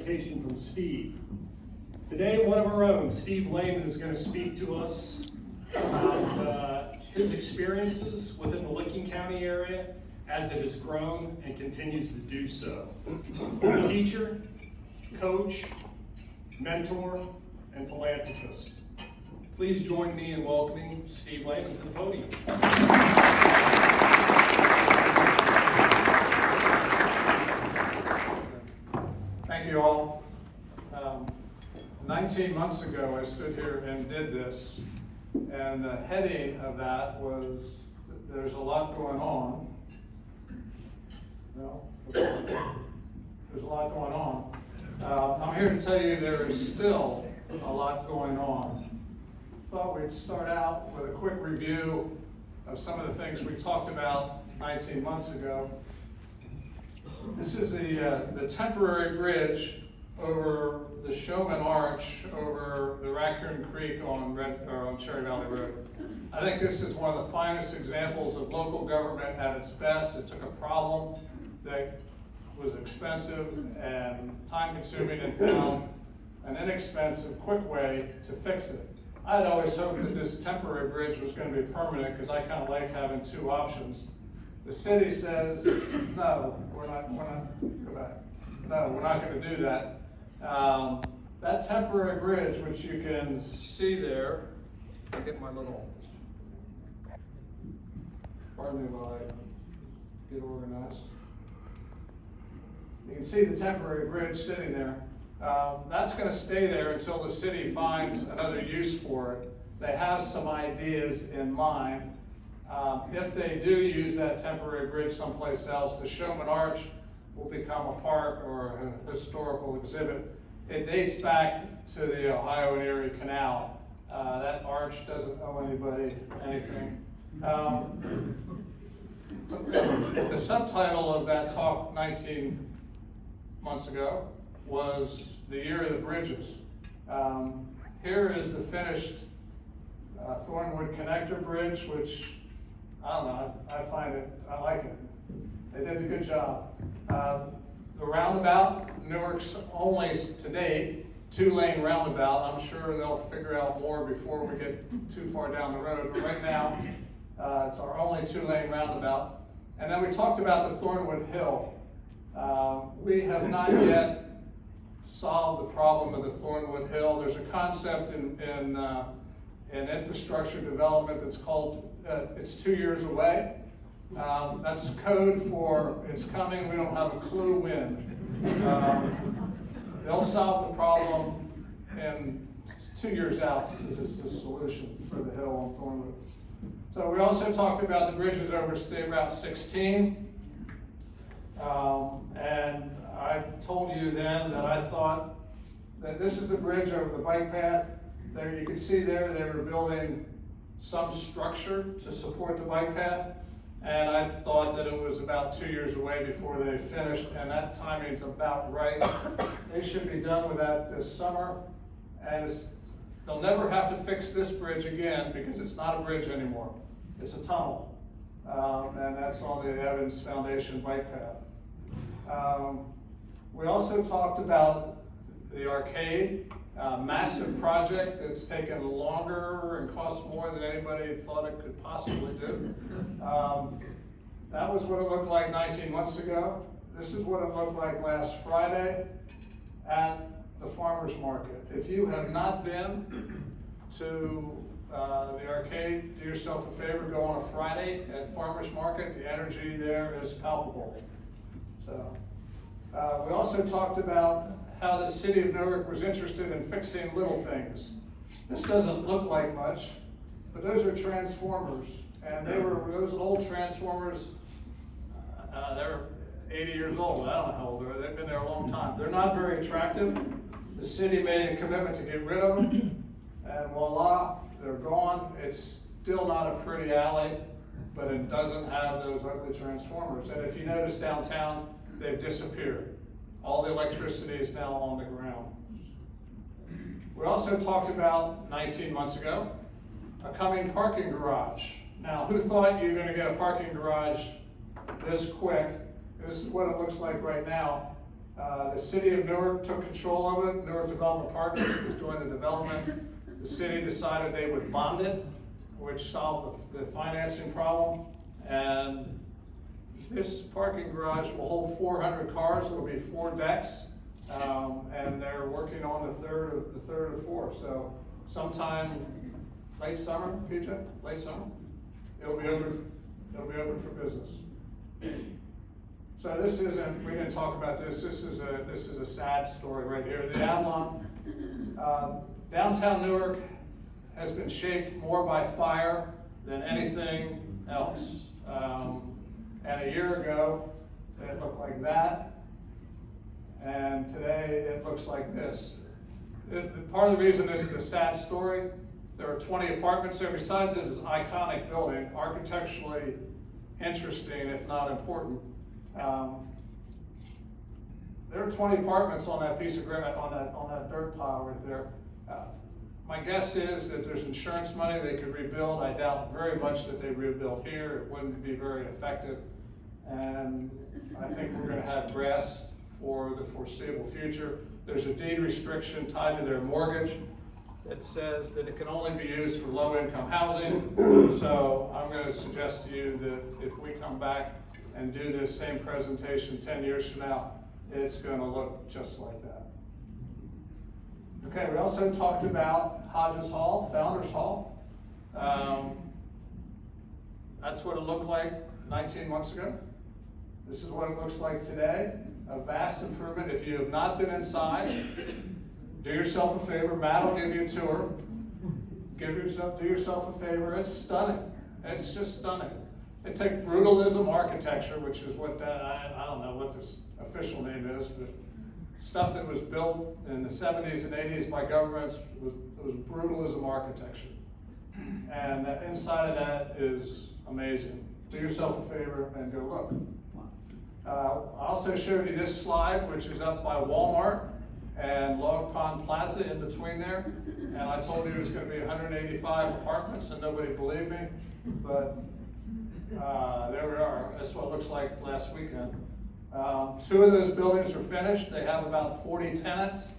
presentation from Steve. Today, one of our own, Steve Layman, is going to speak to us about his experiences within the Licking County area as it has grown and continues to do so. A teacher, coach, mentor, and philanthropist. Please join me in welcoming Steve Layman to the podium. Thank you all. 19 months ago, I stood here and did this, and the heading of that was, there's a lot going on. No? There's a lot going on. I'm here to tell you there is still a lot going on. Thought we'd start out with a quick review of some of the things we talked about 19 months ago. This is the temporary bridge over the Showman Arch over the Raccoon Creek on Cherry Valley Road. I think this is one of the finest examples of local government at its best. It took a problem that was expensive and time-consuming and found an inexpensive, quick way to fix it. I had always hoped that this temporary bridge was going to be permanent because I kind of like having two options. The city says, no, we're not going to do that. That temporary bridge, which you can see there, I get my little, pardon me while I get organized. You can see the temporary bridge sitting there. That's going to stay there until the city finds another use for it. They have some ideas in mind. If they do use that temporary bridge someplace else, the Showman Arch will become a park or a historical exhibit. It dates back to the Ohio and Erie Canal. That arch doesn't owe anybody anything. The subtitle of that talk 19 months ago was the Year of the Bridges. Here is the finished Thornwood Connector Bridge, which I don't know, I like it. They did a good job. The roundabout, Newark's only to date 2-lane roundabout. I'm sure they'll figure out more before we get too far down the road, but right now it's our only 2-lane roundabout. And then we talked about the Thornwood Hill. We have not yet solved the problem of the Thornwood Hill. There's a concept in infrastructure development that's called, it's 2 years away. That's code for it's coming, we don't have a clue when. They'll solve the problem, and 2 years out is the solution for the hill on Thornwood. So we also talked about the bridges over State Route 16. And I told you then that I thought that this is the bridge over the bike path. There you can see there they were building some structure to support the bike path. And I thought that it was about 2 years away before they finished, and that timing's about right. They should be done with that this summer, and they'll never have to fix this bridge again because it's not a bridge anymore. It's a tunnel, and that's on the Evans Foundation bike path. We also talked about the arcade, massive project that's taken longer and cost more than anybody thought it could possibly do. That was what it looked like 19 months ago. This is what it looked like last Friday at the farmer's market. If you have not been to the arcade, do yourself a favor, go on a Friday at farmer's market. The energy there is palpable. So, we also talked about how the city of Newark was interested in fixing little things. This doesn't look like much, but those are transformers. And they were those old transformers, they're 80 years old. I don't know how old they are. They've been there a long time. They're not very attractive. The city made a commitment to get rid of them, and voila, they're gone. It's still not a pretty alley, but it doesn't have those ugly transformers. And if you notice downtown, they've disappeared. All the electricity is now on the ground. We also talked about 19 months ago, a coming parking garage. Now, who thought you were going to get a parking garage this quick? This is what it looks like right now. The city of Newark took control of it. Newark Development Partners was doing the development. The city decided they would bond it, which solved the financing problem. And this parking garage will hold 400 cars. It'll be 4 decks, and they're working on the third of 4. So sometime late summer, PJ, late summer, it'll be open. It'll be open for business. So this isn't. We didn't talk about this. This is a sad story right here. The Avalon, downtown Newark has been shaped more by fire than anything else. And a year ago, it looked like that, and today it looks like this. Part of the reason this is a sad story, there are 20 apartments there. Besides it is an iconic building, architecturally interesting, if not important. There are 20 apartments on that piece of ground, on that dirt pile right there. My guess is that there's insurance money they could rebuild. I doubt very much that they rebuild here. It wouldn't be very effective. And I think we're going to have grass for the foreseeable future. There's a deed restriction tied to their mortgage that says that it can only be used for low-income housing. So I'm going to suggest to you that if we come back and do this same presentation 10 years from now, it's going to look just like that. Okay, we also talked about Hodges Hall, Founders Hall. That's what it looked like 19 months ago. This is what it looks like today. A vast improvement. If you have not been inside, do yourself a favor. Matt will give you a tour. Do yourself a favor. It's stunning. It's just stunning. They take brutalism architecture, which is what I don't know what this official name is, but stuff that was built in the 70s and 80s by governments was brutalism architecture. And the inside of that is amazing. Do yourself a favor and go look. I also showed you this slide, which is up by Walmart and Log Pond Plaza in between there. And I told you it was going to be 185 apartments, and nobody believed me. But there we are. That's what it looks like last weekend. 2 of those buildings are finished. They have about 40 tenants.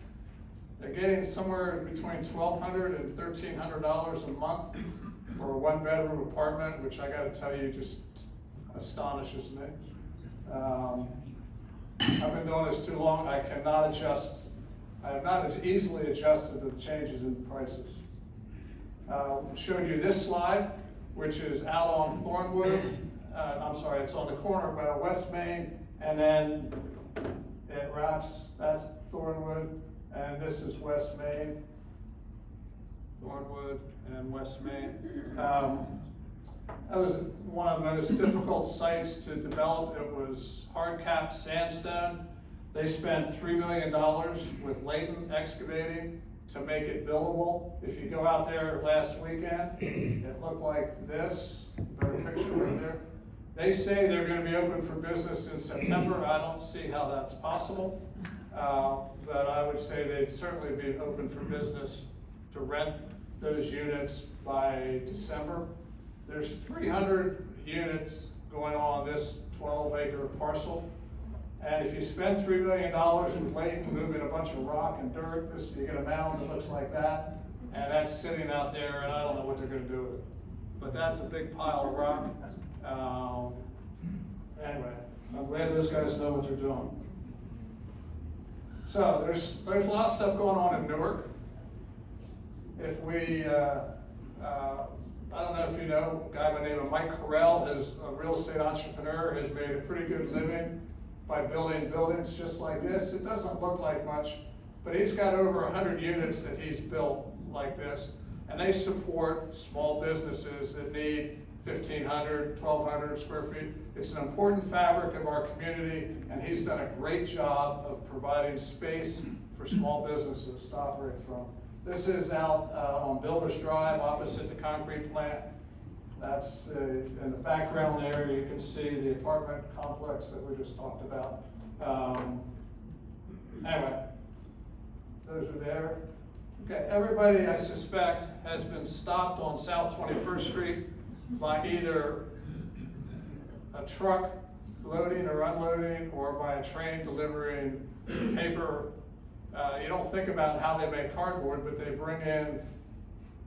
They're getting somewhere between $1,200 and $1,300 a month for a 1-bedroom apartment, which I got to tell you just astonishes me. I've been doing this too long. I cannot adjust. I have not as easily adjusted to the changes in prices. Showed you this slide, which is out on Thornwood. I'm sorry, it's on the corner by West Main, and then it wraps. That's Thornwood, and this is West Main. Thornwood and West Main. That was one of the most difficult sites to develop. It was hard-capped sandstone. They spent $3 million with Layman excavating to make it buildable. If you go out there last weekend, it looked like this. Better picture right there. They say they're going to be open for business in September. I don't see how that's possible, but I would say they'd certainly be open for business to rent those units by December. There's 300 units going on this 12-acre parcel. And if you spend $3 million with Layton moving a bunch of rock and dirt, you get a mound that looks like that, and that's sitting out there, and I don't know what they're going to do with it. But that's a big pile of rock. Anyway, I'm glad those guys know what they're doing. So there's a lot of stuff going on in Newark. If we, I don't know if you know, a guy by the name of Mike Carell, is a real estate entrepreneur, has made a pretty good living by building buildings just like this. It doesn't look like much, but he's got over 100 units that he's built like this, and they support small businesses that need 1,500, 1,200 square feet. It's an important fabric of our community, and he's done a great job of providing space for small businesses to operate from. This is out on Builders Drive, opposite the concrete plant. That's in the background there. You can see the apartment complex that we just talked about. Anyway, those are there. Okay, everybody, I suspect, has been stopped on South 21st Street by either a truck loading or unloading, or by a train delivering paper. You don't think about how they make cardboard, but they bring in,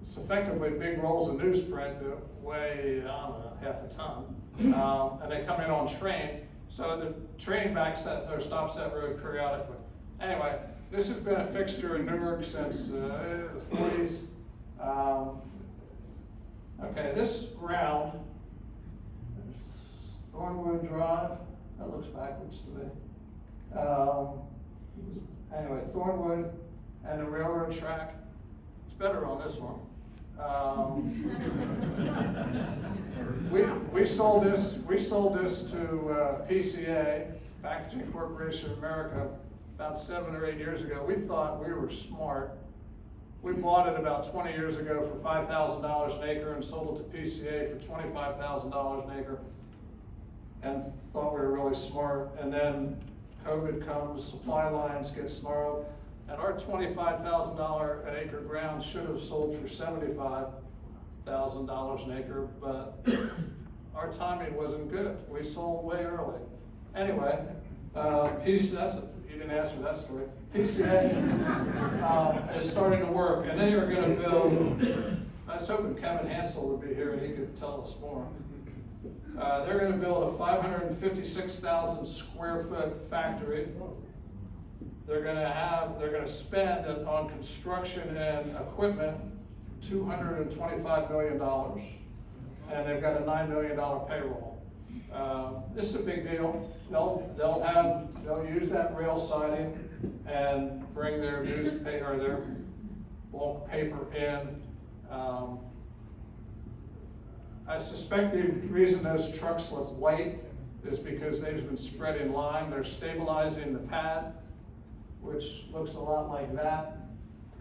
it's effectively big rolls of newsprint that weigh, I don't know, half a ton. And they come in on train, so the train backs that, or stops that road periodically. Anyway, this has been a fixture in Newark since the 40s. Okay, this ground, Thornwood Drive, that looks backwards to me. Anyway, Thornwood and the railroad track. It's better on this one. We sold this to PCA, Packaging Corporation of America, about 7 or 8 years ago. We thought we were smart. We bought it about 20 years ago for $5,000 an acre and sold it to PCA for $25,000 an acre, and thought we were really smart. And then COVID comes, supply lines get snarled, and our $25,000 an acre ground should have sold for $75,000 an acre, but our timing wasn't good. We sold way early. Anyway, you didn't ask for that story. PCA is starting to work, and they are going to build. I was hoping Kevin Hansel would be here and he could tell us more. They're going to build a 556,000 square foot factory. They're going to spend on construction and equipment $225 million, and they've got a $9 million payroll. This is a big deal. They'll use that rail siding and bring their newspaper or their bulk paper in. I suspect the reason those trucks look white is because they've been spread in line. They're stabilizing the pad, which looks a lot like that.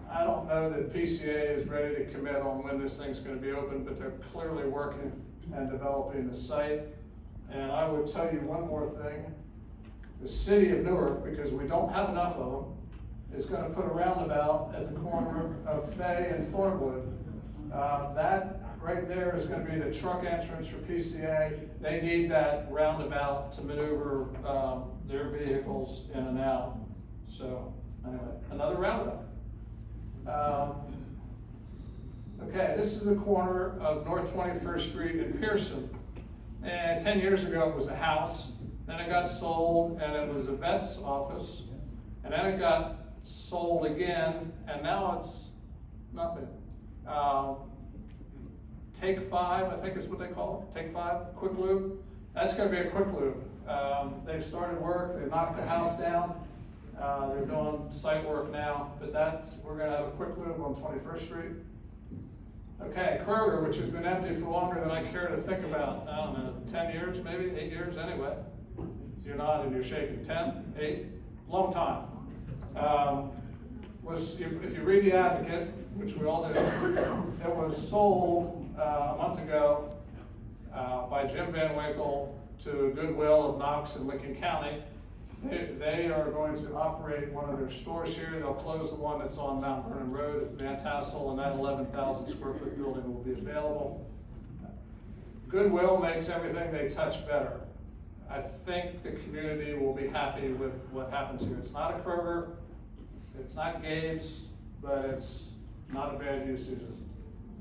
I don't know that PCA is ready to commit on when this thing's going to be open, but they're clearly working and developing the site. And I would tell you one more thing. The city of Newark, because we don't have enough of them, is going to put a roundabout at the corner of Fay and Thornwood. That right there is going to be the truck entrance for PCA. They need that roundabout to maneuver their vehicles in and out. So anyway, another roundabout. Okay, this is the corner of North 21st Street and Pearson. And 10 years ago it was a house, then it got sold and it was a vet's office, and then it got sold again, and now it's nothing. Take 5, I think is what they call it, Take 5, quick lube. That's going to be a quick lube. They've started work, they knocked the house down, they're doing site work now, but we're going to have a quick lube on 21st Street. Okay, Kroger, which has been empty for longer than I care to think about, I don't know, 10 years, maybe 8 years anyway. You're nodding, you're shaking. 10, 8, long time. If you read The Advocate, which we all do, it was sold a month ago by Jim Van Winkle to Goodwill of Knox and Lincoln County. They are going to operate one of their stores here. They'll close the one that's on Mount Vernon Road at Van Tassel, and that 11,000 square foot building will be available. Goodwill makes everything they touch better. I think the community will be happy with what happens here. It's not a Kroger, it's not Gabe's, but it's not a bad use either.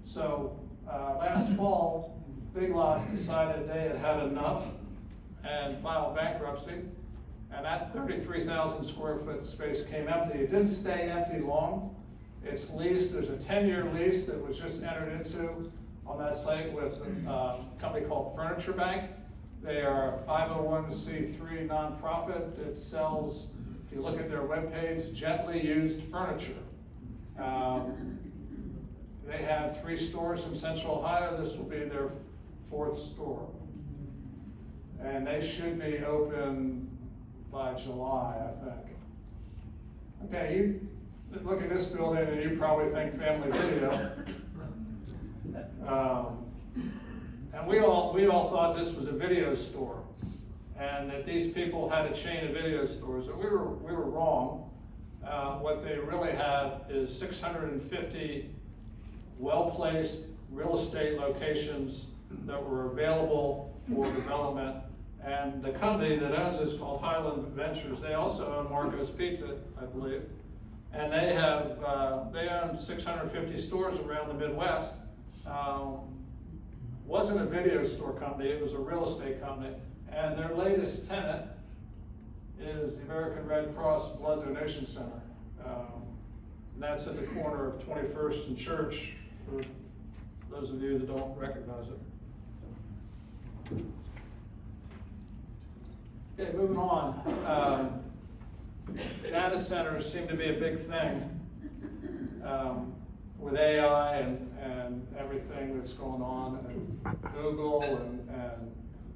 So last fall, Big Lots decided they had enough and filed bankruptcy. And that 33,000 square foot space came empty. It didn't stay empty long. It's leased. There's a 10-year lease that was just entered into on that site with a company called Furniture Bank. They are a 501c3 nonprofit that sells, if you look at their webpage, gently used furniture. They have 3 stores in Central Ohio. This will be their 4th store. And they should be open by July, I think. Okay, you look at this building and you probably think Family Video. And we all thought this was a video store, and that these people had a chain of video stores. And we were wrong. What they really have is 650 well-placed real estate locations that were available for development, And the company that owns it is called Highland Ventures. They also own Marco's Pizza, I believe. And they have, they own 650 stores around the Midwest. Wasn't a video store company, it was a real estate company. And their latest tenant is the American Red Cross Blood Donation Center. And that's at the corner of 21st and Church, for those of you that don't recognize it. Okay, moving on. Data centers seem to be a big thing with AI and everything that's going on, and Google and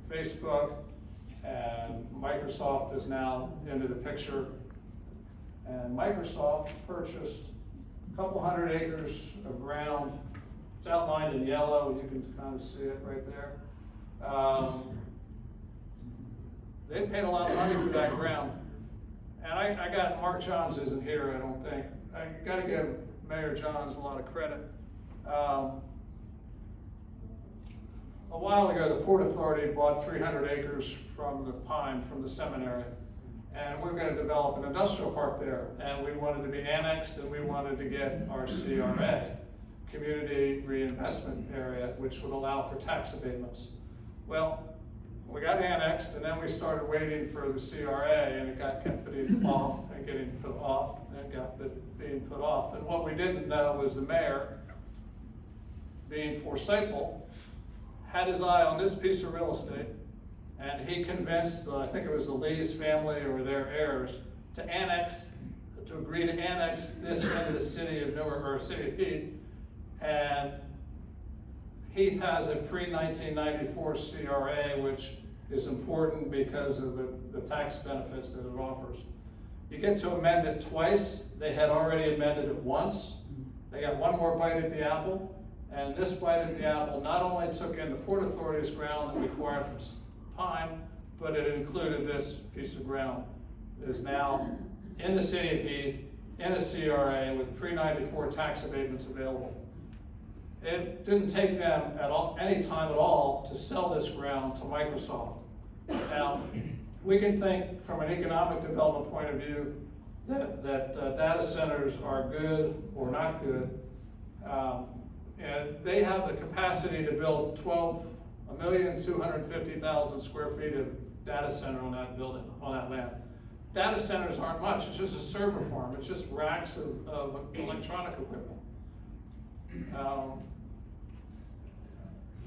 Facebook, and Microsoft is now into the picture. And Microsoft purchased a couple hundred acres of ground. It's outlined in yellow, you can kind of see it right there. They paid a lot of money for that ground. And I got, Mark Johns isn't here, I don't think. I gotta give Mayor Johns a lot of credit. A while ago, the Port Authority bought 300 acres from the Pine, from the seminary. And we're gonna develop an industrial park there. And we wanted to be annexed, and we wanted to get our CRA, Community Reinvestment Area, which would allow for tax abatements. Well, we got annexed, and then we started waiting for the CRA, and it got kept being off and getting put off, and got being put off. And what we didn't know was the mayor, being foresightful, had his eye on this piece of real estate, and he convinced, I think it was the Lee's family or their heirs, to agree to annex this into the city of Newark, or city of Heath. And Heath has a pre-1994 CRA, which is important because of the tax benefits that it offers. You get to amend it twice. They had already amended it once. They got one more bite at the apple, and this bite at the apple not only took in the Port Authority's ground that we acquired from Pine, but it included this piece of ground. It is now in the city of Heath, in a CRA with pre-94 tax abatements available. It didn't take them any time at all to sell this ground to Microsoft. Now, we can think from an economic development point of view that data centers are good or not good. And they have the capacity to build 1,250,000 square feet of data center on that building, on that land. Data centers aren't much, it's just a server farm, it's just racks of electronic equipment.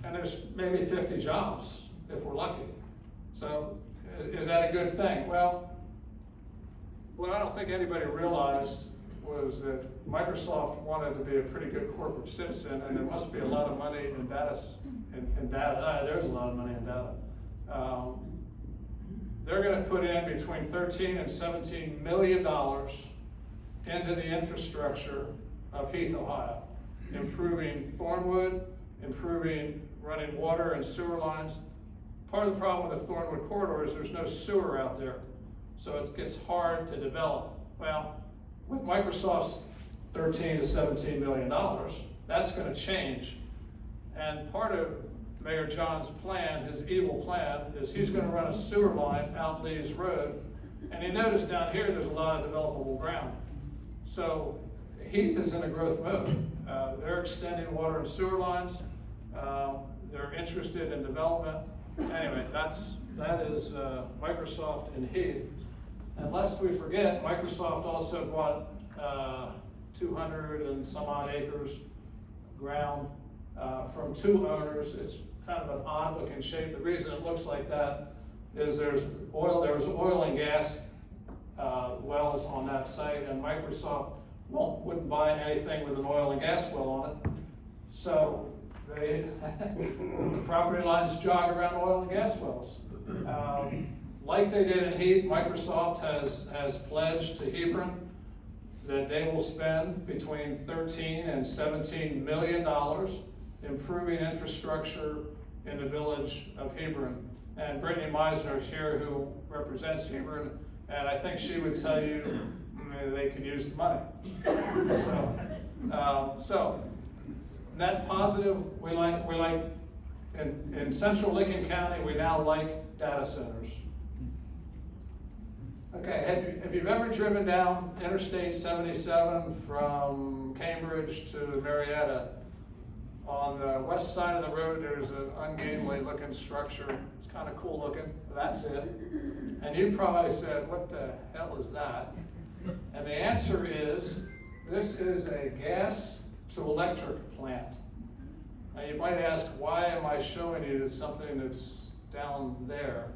And there's maybe 50 jobs if we're lucky. So is that a good thing? Well, what I don't think anybody realized was that Microsoft wanted to be a pretty good corporate citizen, and there must be a lot of money in data. There's a lot of money in data. They're going to put in between $13 and $17 million into the infrastructure of Heath, Ohio, improving Thornwood, improving running water and sewer lines. Part of the problem with the Thornwood corridor is there's no sewer out there, so it gets hard to develop. Well, with Microsoft's $13 to $17 million, that's going to change. And part of Mayor John's plan, his evil plan, is he's going to run a sewer line out Lee's Road. And you notice down here there's a lot of developable ground. So Heath is in a growth mode. They're extending water and sewer lines. They're interested in development. Anyway, that is Microsoft in Heath. And lest we forget, Microsoft also bought 200 and some odd acres ground from two owners. It's kind of an odd looking shape. The reason it looks like that is there was oil and gas wells on that site, and Microsoft wouldn't buy anything with an oil and gas well on it. So the property lines jog around oil and gas wells. Like they did in Heath, Microsoft has pledged to Hebron that they will spend between $13 and $17 million improving infrastructure in the village of Hebron. And Brittany Meisner is here, who represents Hebron, and I think she would tell you they could use the money. So net positive, we like in central Lincoln County, we now like data centers. Okay, have you ever driven down Interstate 77 from Cambridge to Marietta? On the west side of the road, there's an ungainly looking structure. It's kind of cool looking. That's it. And you probably said, what the hell is that? And the answer is, this is a gas to electric plant. Now you might ask, why am I showing you something that's down there?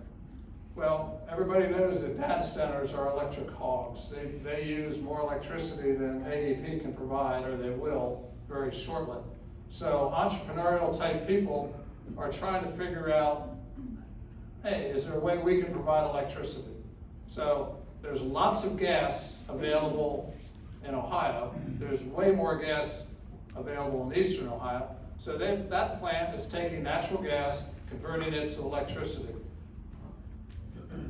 Well, everybody knows that data centers are electric hogs. They use more electricity than AEP can provide, or they will very shortly. So entrepreneurial type people are trying to figure out, hey, is there a way we can provide electricity? So there's lots of gas available in Ohio. There's way more gas available in eastern Ohio. So that plant is taking natural gas, converting it to electricity.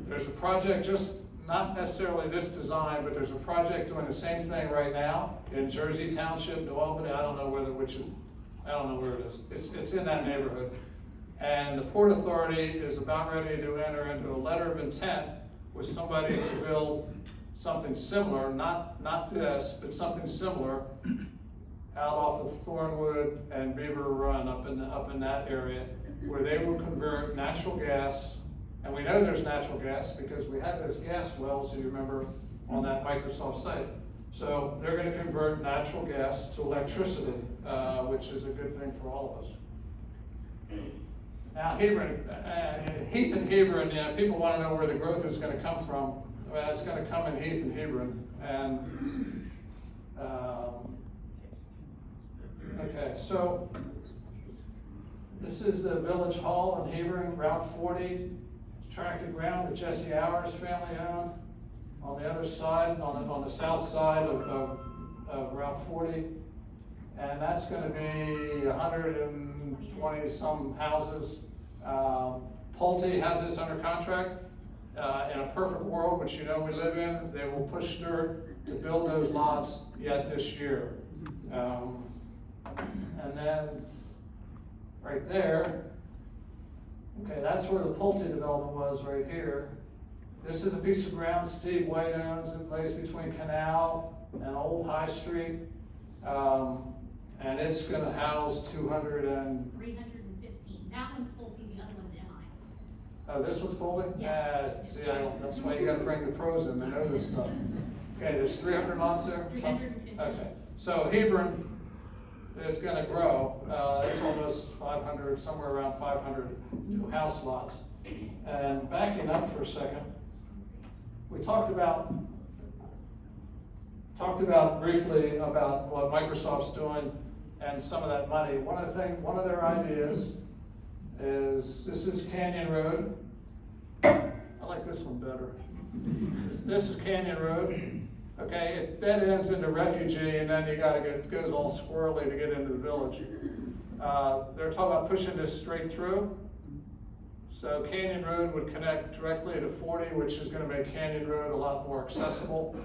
There's a project, just not necessarily this design, but there's a project doing the same thing right now in Jersey Township, New Albany. I don't know where it is. It's in that neighborhood. And the Port Authority is about ready to enter into a letter of intent with somebody to build something similar, not this, but something similar out off of Thornwood and Beaver Run up in that area, where they will convert natural gas. And we know there's natural gas because we had those gas wells, you remember, on that Microsoft site. So they're going to convert natural gas to electricity, which is a good thing for all of us. Now, Heath and Hebron, people want to know where the growth is going to come from. Well, it's going to come in Heath and Hebron. And okay, so this is the Village Hall in Hebron, Route 40. Tract of ground that Jesse Hours family owned. On the other side, on the south side of Route 40. And that's going to be 120 some houses. Pulte has this under contract. In a perfect world, which you know we live in, they will push dirt to build those lots yet this year. And then right there, okay, that's where the Pulte development was, right here. This is a piece of ground Steve White owns. It lays between Canal and Old High Street. And it's going to house 315. That one's Pulte, the other one's MI. Oh, this one's Pulte? Yeah. See, that's why you got to bring the pros in to know this stuff. Okay, there's 300 lots there? 315. Okay, so Hebron is going to grow. It's almost 500, somewhere around 500 new house lots. And backing up for a second, we talked about briefly about what Microsoft's doing and some of that money. One of their ideas is, this is Canyon Road. I like this one better. This is Canyon Road. Okay, it dead ends into Refugee, and then you gotta it goes all squirrely to get into the village. They're talking about pushing this straight through. So Canyon Road would connect directly to 40, which is gonna make Canyon Road a lot more accessible.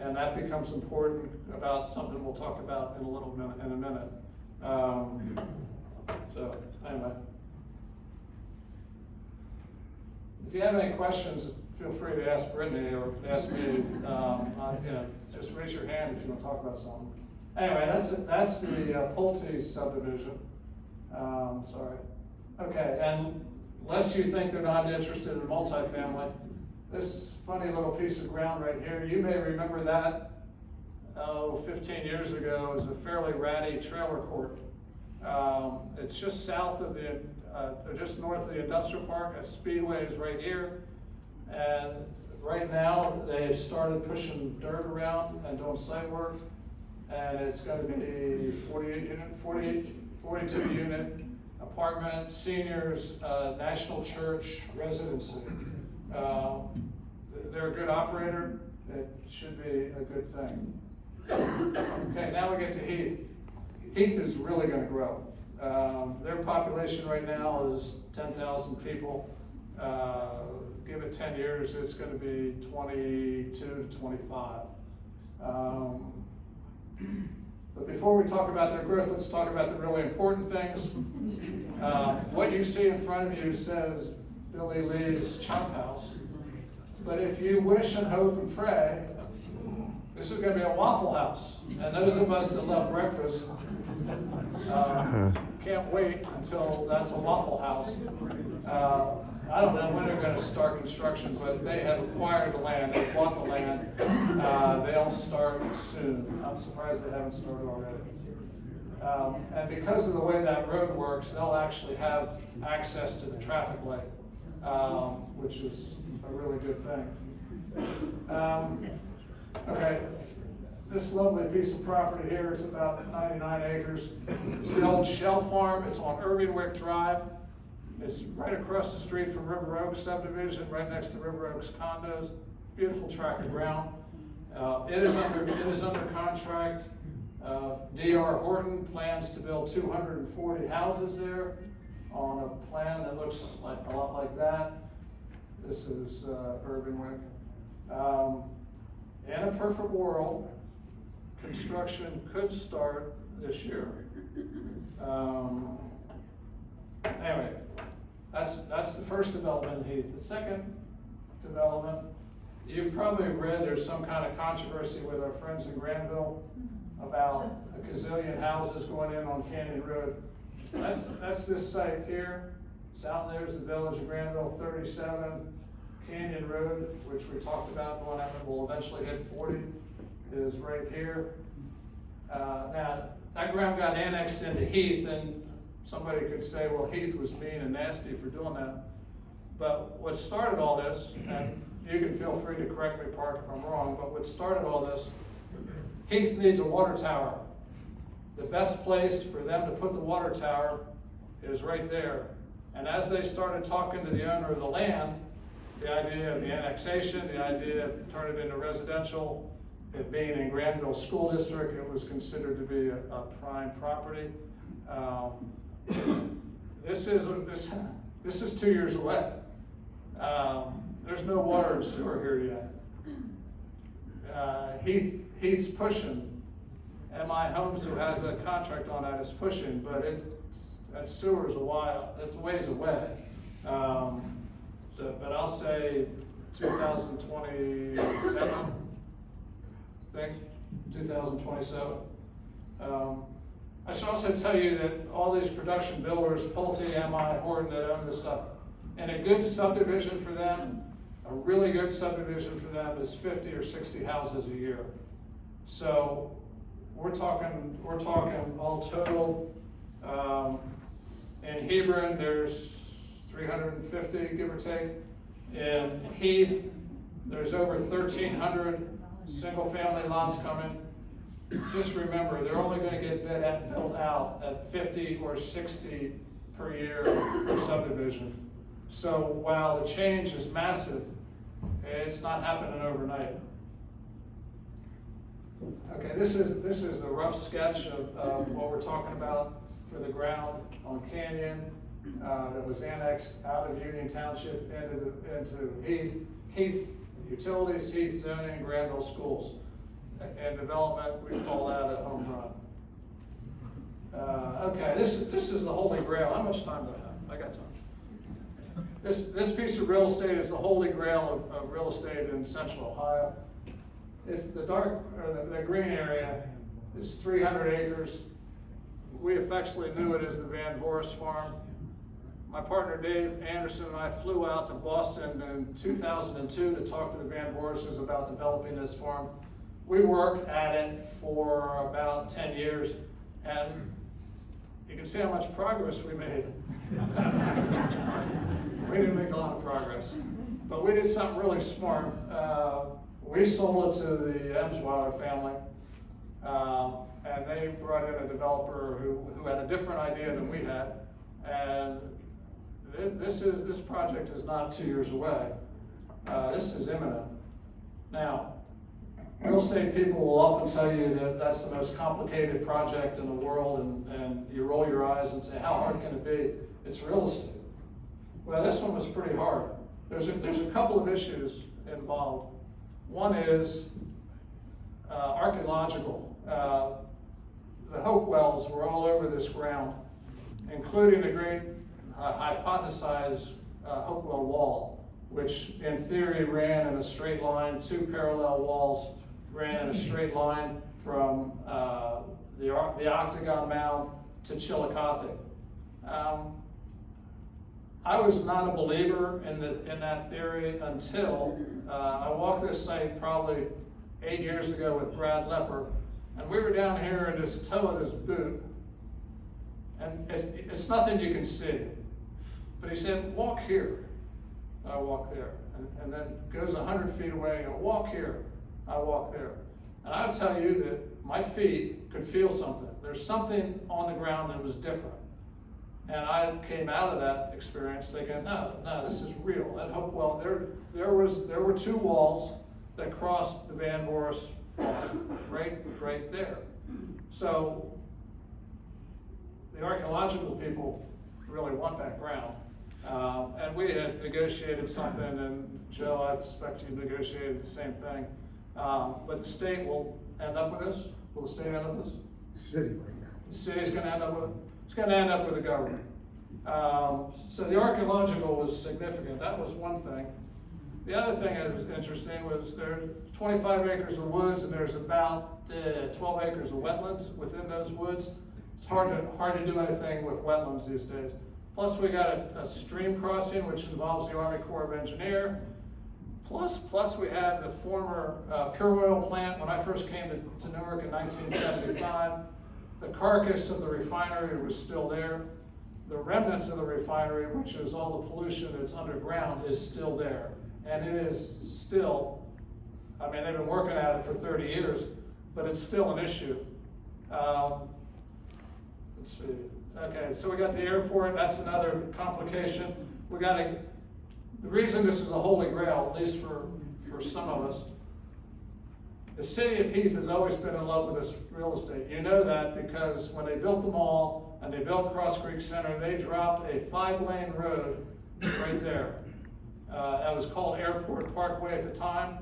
And that becomes important about something we'll talk about in a minute. So anyway. If you have any questions, feel free to ask Brittany or ask me. Just raise your hand if you want to talk about something. Anyway, that's the Pulte subdivision. Sorry. Okay, and lest you think they're not interested in multifamily, this funny little piece of ground right here, you may remember that 15 years ago. It was a fairly ratty trailer court. It's just south of just north of the industrial park. That Speedway is right here. And right now, they've started pushing dirt around and doing site work. And it's going to be 42 unit apartment, seniors, National Church residency. They're a good operator. It should be a good thing. Okay, now we get to Heath. Heath is really going to grow. Their population right now is 10,000 people. Give it 10 years, it's going to be 22 to 25. But before we talk about their growth, let's talk about the really important things. What you see in front of you says Billy Lee's Chump House. But if you wish and hope and pray, this is going to be a Waffle House. And those of us that love breakfast can't wait until that's a Waffle House. I don't know when they're going to start construction, but they have acquired the land, they bought the land. They'll start soon. I'm surprised they haven't started already. And because of the way that road works, they'll actually have access to the traffic light, which is a really good thing. Okay, this lovely piece of property here, it's about 99 acres. It's the old Shell Farm. It's on Irvingwick Drive. It's right across the street from River Oaks subdivision, right next to River Oaks condos. Beautiful tract of ground. It is under contract. D.R. Horton plans to build 240 houses there on a plan that looks like a lot like that. This is Irvingwick. In a perfect world, construction could start this year. Anyway, that's the first development in Heath. The second development, you've probably read there's some kind of controversy with our friends in Granville about a gazillion houses going in on Canyon Road. That's this site here. South there's the village of Granville, 37. Canyon Road, which we talked about going out, will eventually hit 40, is right here. Now, that ground got annexed into Heath, and somebody could say, well, Heath was mean and nasty for doing that. But what started all this, and you can feel free to correct me, Park, if I'm wrong, but what started all this, Heath needs a water tower. The best place for them to put the water tower is right there. And as they started talking to the owner of the land, the idea of the annexation, the idea of turning it into residential, it being in Granville School District, it was considered to be a prime property. This is 2 years away. There's no water and sewer here yet. Heath's pushing. MI Homes, who has a contract on that, is pushing, but that sewer's it's ways away. But I'll say 2027, I think, 2027. I should also tell you that all these production builders, Pulte, MI, Horton, that own this stuff, and a good subdivision for them, a really good subdivision for them is 50 or 60 houses a year. So we're talking all total. In Hebron, there's 350, give or take. In Heath, there's over 1,300 single-family lots coming. Just remember, they're only going to get built out at 50 or 60 per year per subdivision. So while the change is massive, it's not happening overnight. Okay, this is the rough sketch of what we're talking about for the ground on Canyon that was annexed out of Union Township into Heath. Heath utilities, Heath zoning, Granville schools. And development, we call that a home run. Okay, this is the holy grail. How much time do I have? I got time. This piece of real estate is the holy grail of real estate in Central Ohio. It's the the green area is 300 acres. We affectionately knew it as the Van Voorhis Farm. My partner Dave Anderson and I flew out to Boston in 2002 to talk to the Van Voorhises about developing this farm. We worked at it for about 10 years, and you can see how much progress we made. We didn't make a lot of progress, but we did something really smart. We sold it to the Emsweiler family, and they brought in a developer who had a different idea than we had, and this project is not 2 years away. This is imminent. Now, real estate people will often tell you that that's the most complicated project in the world, and you roll your eyes and say, how hard can it be? It's real estate. Well, this one was pretty hard. There's a couple of issues involved. One is archaeological. The Hope wells were all over this ground, including the great hypothesized Hopewell Wall, which in theory ran in a straight line. Two parallel walls ran in a straight line from the Octagon Mound to Chillicothe. I was not a believer in that theory until I walked this site probably 8 years ago with Brad Lepper, and we were down here in this toe of this boot, and it's nothing you can see. But he said, walk here. I walk there. And then goes 100 feet away, and walk here. I walk there. And I'll tell you that my feet could feel something. There's something on the ground that was different. And I came out of that experience thinking, no, this is real. At Hopewell, there were two walls that crossed the Van Boris right there. So the archaeological people really want that ground. And we had negotiated something, and Joe, I expect you negotiated the same thing. But the state will end up with this. Will the state end up with this? City right now. The city's going to end up with it. It's going to end up with the government. So the archaeological was significant. That was one thing. The other thing that was interesting was there's 25 acres of woods, and there's about 12 acres of wetlands within those woods. It's hard to do anything with wetlands these days. Plus, we got a stream crossing, which involves the Army Corps of Engineers. Plus we have the former pure oil plant. When I first came to Newark in 1975, the carcass of the refinery was still there. The remnants of the refinery, which is all the pollution that's underground, is still there. And it is still, I mean, they've been working at it for 30 years, but it's still an issue. Let's see. Okay, so we got the airport. That's another complication. The reason this is a holy grail, at least for some of us, the city of Heath has always been in love with this real estate. You know that because when they built the mall and they built Cross Creek Center, they dropped a 5-lane road right there. That was called Airport Parkway at the time.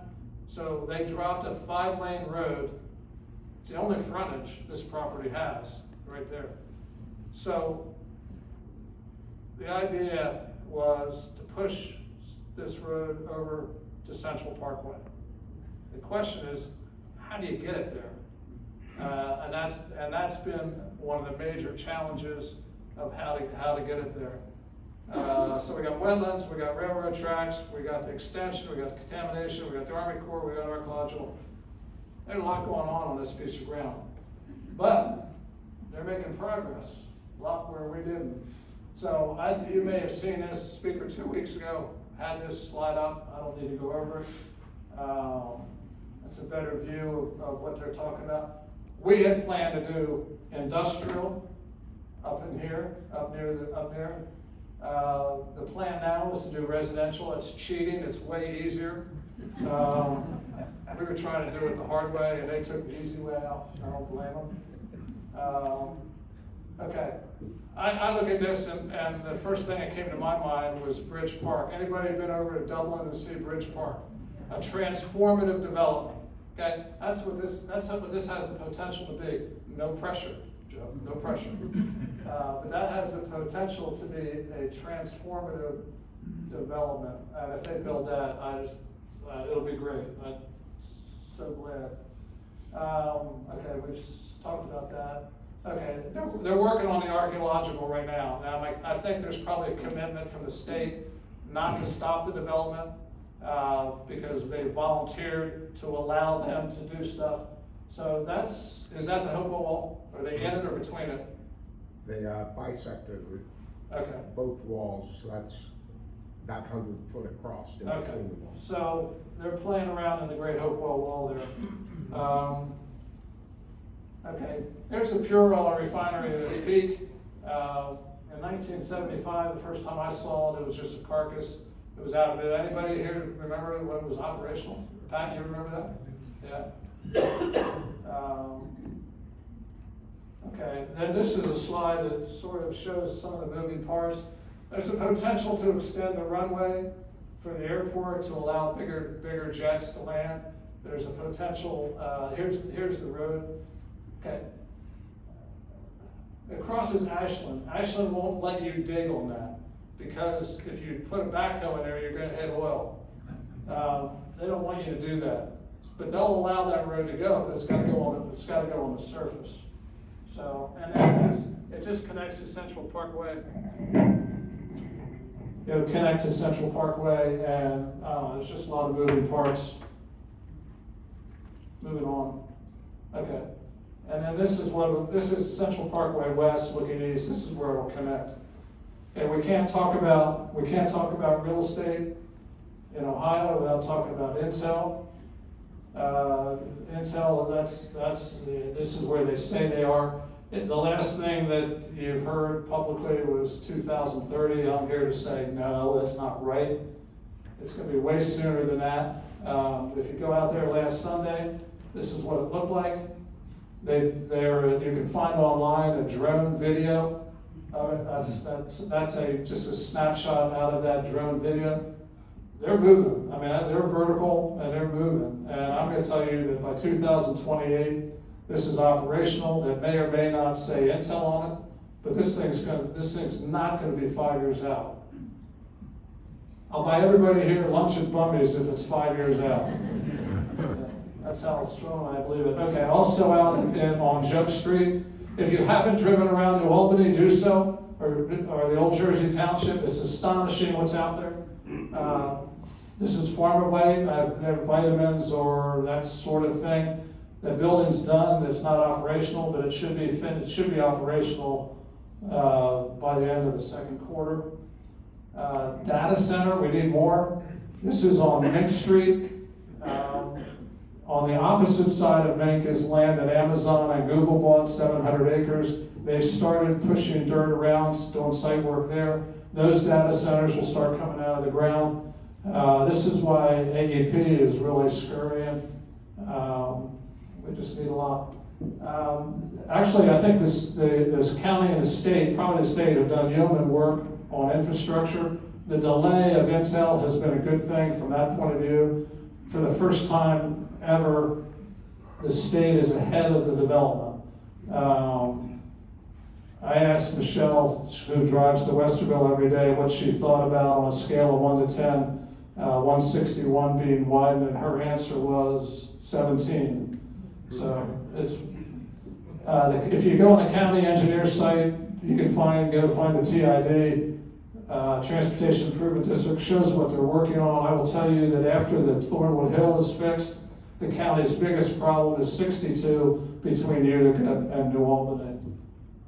So they dropped a 5-lane road. It's the only frontage this property has, right there. So the idea was to push this road over to Central Parkway. The question is, how do you get it there? And that's been one of the major challenges of how to get it there. So we got wetlands, we got railroad tracks, we got the extension, we got contamination, we got the Army Corps, we got archaeological. There's a lot going on this piece of ground. But they're making progress, a lot where we didn't. So you may have seen this, speaker 2 weeks ago had this slide up. I don't need to go over it. That's a better view of what they're talking about. We had planned to do industrial up in here, up there. The plan now is to do residential. It's cheating, it's way easier. We were trying to do it the hard way, and they took the easy way out. I don't blame them. Okay, I look at this, and the first thing that came to my mind was Bridge Park. Anybody been over to Dublin and see Bridge Park? A transformative development. Okay, that's what this has the potential to be. No pressure, Joe, no pressure. But that has the potential to be a transformative development. And if they build that, it'll be great. I'm so glad. Okay, we've talked about that. Okay, they're working on the archaeological right now. Now, I think there's probably a commitment from the state not to stop the development because they volunteered to allow them to do stuff. So is that the Hopewell Wall? Are they in it or between it? They bisected with Okay. both walls, so that's about 100 foot across in Okay, between the walls. so they're playing around in the Great Hopewell Wall there. Okay, there's the pure oil refinery at its peak. In 1975, the first time I saw it, it was just a carcass. It was out of it. Anybody here remember when it was operational? Pat, you remember that? Yeah. Okay, then this is a slide that sort of shows some of the moving parts. There's a potential to extend the runway for the airport to allow bigger jets to land. There's a potential, here's the road. Okay. It crosses Ashland. Ashland won't let you dig on that because if you put a backhoe in there, you're gonna hit oil. They don't want you to do that, but they'll allow that road to go, but it's gotta go on the surface. So, and then it just connects to Central Parkway. It'll connect to Central Parkway, and there's just a lot of moving parts. Moving on. Okay. And then this is Central Parkway West looking east. This is where it'll connect. And we can't talk about real estate in Ohio without talking about Intel. Intel, this is where they say they are. The last thing that you've heard publicly was 2030. I'm here to say, no, that's not right. It's gonna be way sooner than that. If you go out there last Sunday, this is what it looked like. You can find online a drone video of it. That's just a snapshot out of that drone video. They're moving. I mean, they're vertical and they're moving. And I'm going to tell you that by 2028, this is operational. It may or may not say Intel on it, but this thing's not going to be 5 years out. I'll buy everybody here lunch at Bumby's if it's 5 years out. That's how strong I believe it. Okay, also out on Jug Street. If you haven't driven around New Albany, do so, or the Old Jersey Township. It's astonishing what's out there. This is Farmerway. They have vitamins or that sort of thing. The building's done. It's not operational, but it should be finished. It should be operational by the end of the second quarter. Data center. We need more. This is on Mink Street. On the opposite side of Mink is land that Amazon and Google bought, 700 acres. They've started pushing dirt around, doing site work there. Those data centers will start coming out of the ground. This is why AEP is really scurrying. We just need a lot. Actually, I think this county and the state, probably the state, have done yeoman work on infrastructure. The delay of Intel has been a good thing from that point of view. For the first time ever, the state is ahead of the development. I asked Michelle, who drives to Westerville every day, what she thought about on a scale of 1 to 10, 161 being widened, and her answer was 17. So it's if you go on the county engineer site, you can go find the TID. Transportation Improvement District shows what they're working on. I will tell you that after the Thornwood Hill is fixed, the county's biggest problem is 62 between Utica and New Albany.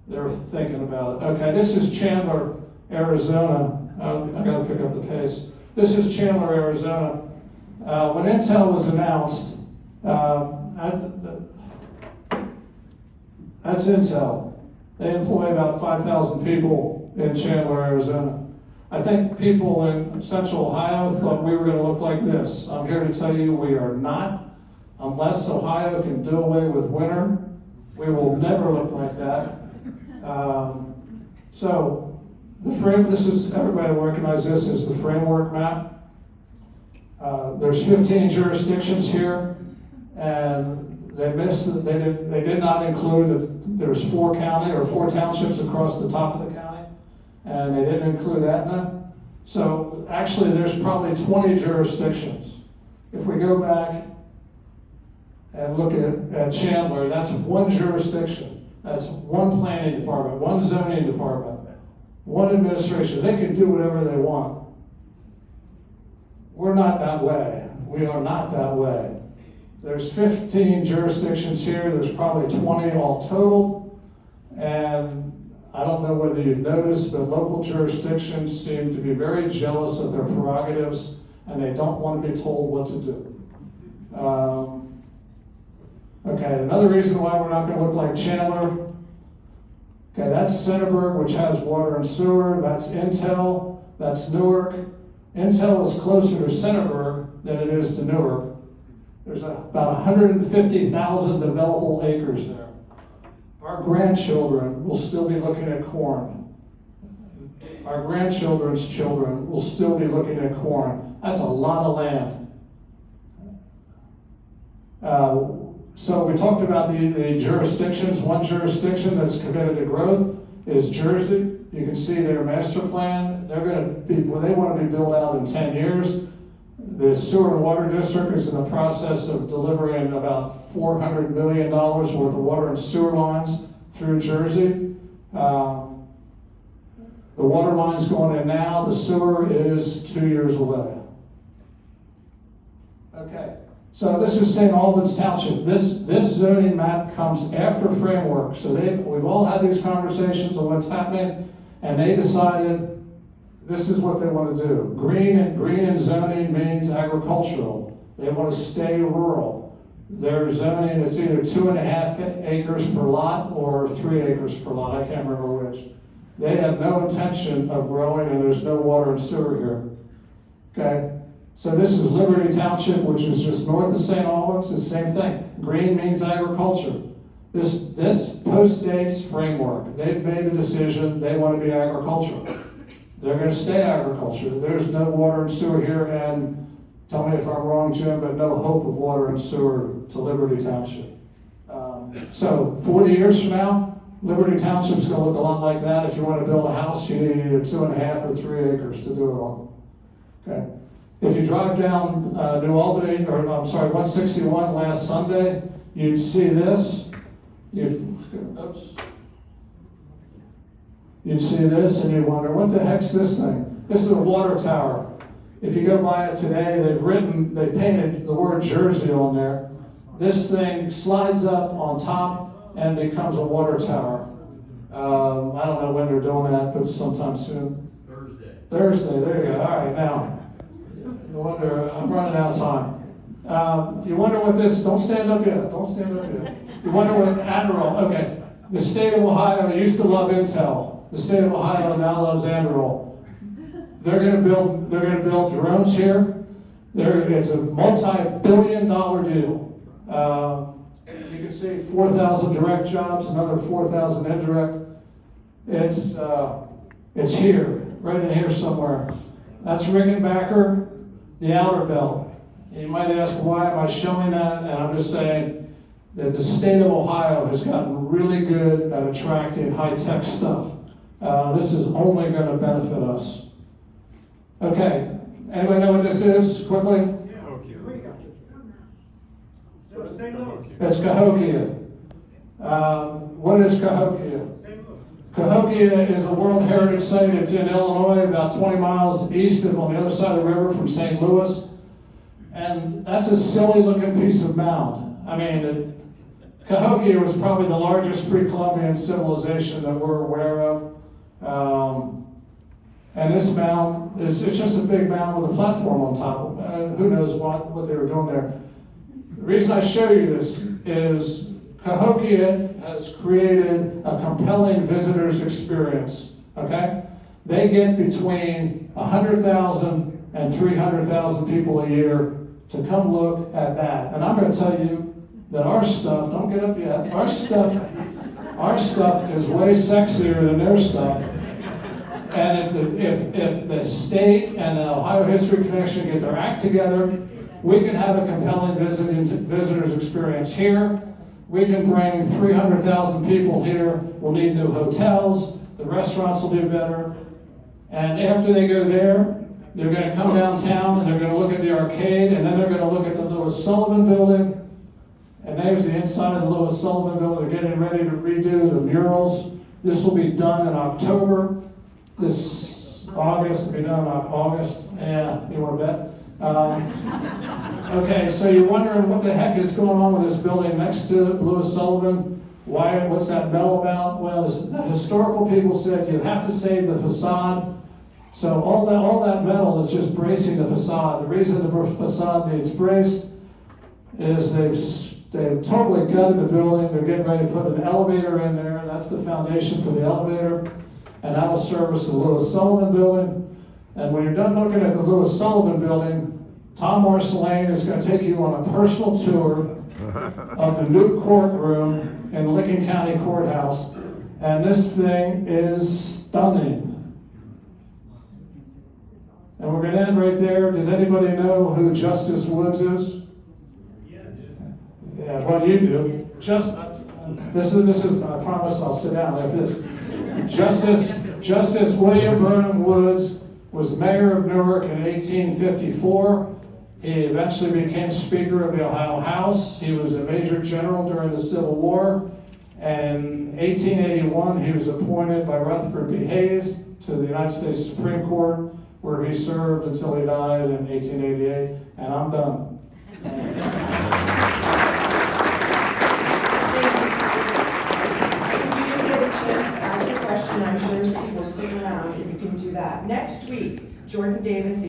They're thinking about it. Okay, this is Chandler, Arizona. I gotta pick up the pace. This is Chandler, Arizona. When Intel was announced, that's Intel. They employ about 5,000 people in Chandler, Arizona. I think people in Central Ohio thought we were going to look like this. I'm here to tell you we are not. Unless Ohio can do away with winter, we will never look like that. So this is, everybody will recognize this as the framework map. There's 15 jurisdictions here, and they did not include that there's 4 townships across the top of the county. And they didn't include Etna. So actually there's probably 20 jurisdictions. If we go back and look at Chandler, that's 1 jurisdiction. That's 1 planning department, 1 zoning department, 1 administration. They can do whatever they want. We're not that way. We are not that way. There's 15 jurisdictions here. There's probably 20 all total. And I don't know whether you've noticed, but local jurisdictions seem to be very jealous of their prerogatives, and they don't want to be told what to do. Okay, another reason why we're not going to look like Chandler. Okay, that's Centerburg, which has water and sewer. That's Intel. That's Newark. Intel is closer to Centerburg than it is to Newark. There's about 150,000 developable acres there. Our grandchildren will still be looking at corn. Our grandchildren's children will still be looking at corn. That's a lot of land. So we talked about the jurisdictions. 1 jurisdiction that's committed to growth is Jersey. You can see their master plan. They're going to be, well, they want to be built out in 10 years. The sewer and water district is in the process of delivering about $400 million worth of water and sewer lines through Jersey. The water line's going in now. The sewer is 2 years away. Okay, so this is St. Albans Township. This zoning map comes after framework. So we've all had these conversations on what's happening, and they decided this is what they want to do. Green and zoning means agricultural. They want to stay rural. Their zoning, it's either 2.5 acres per lot or 3 acres per lot. I can't remember which. They have no intention of growing, and there's no water and sewer here. Okay? So this is Liberty Township, which is just north of St. Albans. It's the same thing. Green means agriculture. This postdates framework. They've made a decision. They want to be agricultural. They're going to stay agriculture. There's no water and sewer here, and tell me if I'm wrong, Jim, but no hope of water and sewer to Liberty Township. So 40 years from now, Liberty Township's going to look a lot like that. If you want to build a house, you need either 2.5 or 3 acres to do it on. Okay. If you drive down New Albany, or I'm sorry, 161 last Sunday, you'd see this. You'd see this and you'd wonder, what the heck's this thing? This is a water tower. If you go by it today, they've painted the word Jersey on there. This thing slides up on top and becomes a water tower. I don't know when they're doing that, but sometime soon. Thursday, there you go. All right, now, you wonder, I'm running out of time. You wonder what this, don't stand up yet. You wonder what Admiral, okay. The state of Ohio used to love Intel. The state of Ohio now loves Admiral. They're going to build drones here. It's a multi-billion-dollar deal. You can see 4,000 direct jobs, another 4,000 indirect. It's here, right in here somewhere. That's Rickenbacker, the outer belt. You might ask, why am I showing that? And I'm just saying that the state of Ohio has gotten really good at attracting high-tech stuff. This is only going to benefit us. Okay, anybody know what this is, quickly? It's Cahokia. What is Cahokia? Cahokia is a World Heritage Site. It's in Illinois, about 20 miles east of, on the other side of the river from St. Louis. And that's a silly-looking piece of mound. I mean, Cahokia was probably the largest pre-Columbian civilization that we're aware of. And this mound, it's just a big mound with a platform on top. Who knows what they were doing there. The reason I show you this is Cahokia has created a compelling visitor's experience, okay? They get between 100,000 and 300,000 people a year to come look at that. And I'm going to tell you that our stuff, don't get up yet, our stuff is way sexier than their stuff. And if the state and the Ohio History Connection get their act together, we can have a compelling visitor's experience here. We can bring 300,000 people here. We'll need new hotels. The restaurants will do better. And after they go there, they're going to come downtown and they're going to look at the arcade, and then they're going to look at the Lewis Sullivan Building. And there's the inside of the Lewis Sullivan Building. They're getting ready to redo the murals. This will be done in October. This August will be done in August. Yeah, you want to bet? Okay, so you're wondering what the heck is going on with this building next to Lewis Sullivan? What's that metal about? Well, the historical people said you have to save the facade. So all that metal is just bracing the facade. The reason the facade needs braced is they've totally gutted the building. They're getting ready to put an elevator in there. That's the foundation for the elevator. And that'll service the Lewis Sullivan Building. And when you're done looking at the Lewis Sullivan Building, Tom Marceline is going to take you on a personal tour of the new courtroom in Licking County Courthouse. And this thing is stunning. And we're going to end right there. Does anybody know who Justice Woods is? Yeah, well, you do. This is. I promise I'll sit down after this. Justice William Burnham Woods was mayor of Newark in 1854. He eventually became Speaker of the Ohio House. He was a Major General during the Civil War. And in 1881, he was appointed by Rutherford B. Hayes to the United States Supreme Court, where he served until he died in 1888. And I'm done. Thank you, Steve. If you get a chance to ask a question, I'm sure Steve will stick around and you can do that. Next week, Jordan Davis,